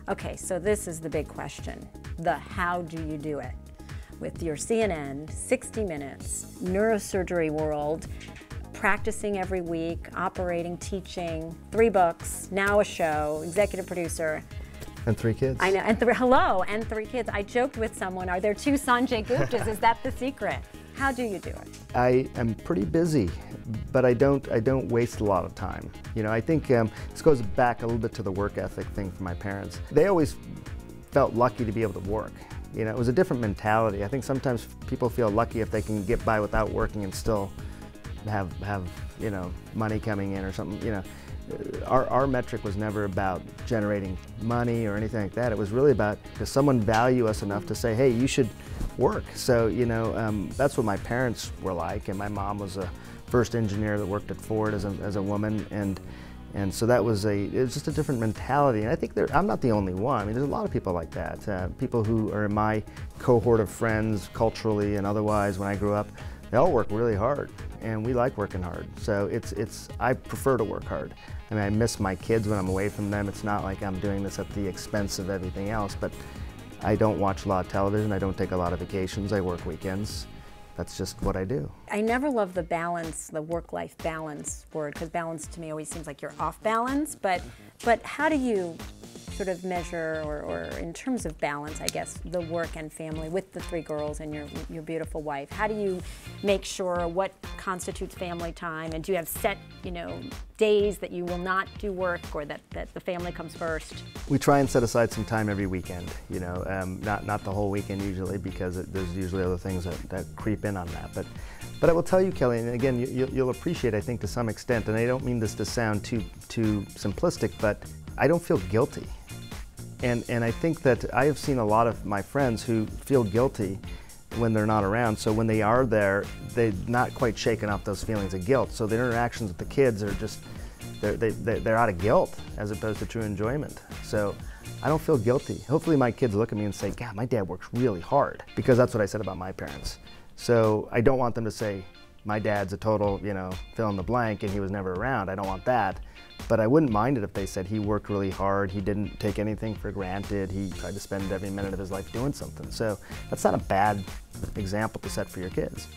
Okay, so this is the big question. The how do you do it? With your CNN, 60 Minutes, neurosurgery world, practicing every week, operating, teaching, 3 books, now a show, executive producer. And 3 kids. I know, and hello, and 3 kids. I joked with someone, are there 2 Sanjay Guptas? Is that the secret? How do you do it? I am pretty busy, but I don't waste a lot of time. You know, I think this goes back a little bit to the work ethic thing from my parents. They always felt lucky to be able to work. You know, it was a different mentality. I think sometimes people feel lucky if they can get by without working and still have you know, money coming in or something. You know, our metric was never about generating money or anything like that. It was really about, does someone value us enough to say, hey, you should work? So, you know, that's what my parents were like, and my mom was a first engineer that worked at Ford as a woman, and so that was it was just a different mentality. And I think I'm not the only one. I mean, there's a lot of people like that. People who are in my cohort of friends, culturally and otherwise, when I grew up, they all work really hard, and we like working hard. So I prefer to work hard. I mean, I miss my kids when I'm away from them. It's not like I'm doing this at the expense of everything else, but I don't watch a lot of television. I don't take a lot of vacations. I work weekends. That's just what I do. I never love the balance, the work-life balance word, because balance to me always seems like you're off balance, but how do you sort of measure, or in terms of balance, I guess, the work and family with the 3 girls and your beautiful wife? How do you make sure what constitutes family time, and do you have set, you know, days that you will not do work, or that the family comes first? We try and set aside some time every weekend, you know, not the whole weekend usually, because there's usually other things that creep in on that. But I will tell you, Kelly, and again, you'll appreciate, I think, to some extent, and I don't mean this to sound too simplistic, but I don't feel guilty. And I think that I have seen a lot of my friends who feel guilty when they're not around, so when they are there, they're not quite shaken off those feelings of guilt. So their interactions with the kids are just, they're out of guilt as opposed to true enjoyment. So I don't feel guilty. Hopefully my kids look at me and say, God, my dad works really hard, because that's what I said about my parents. So I don't want them to say, my dad's a total, you know, fill in the blank and he was never around. I don't want that. But I wouldn't mind it if they said he worked really hard, he didn't take anything for granted, he tried to spend every minute of his life doing something. So that's not a bad example to set for your kids.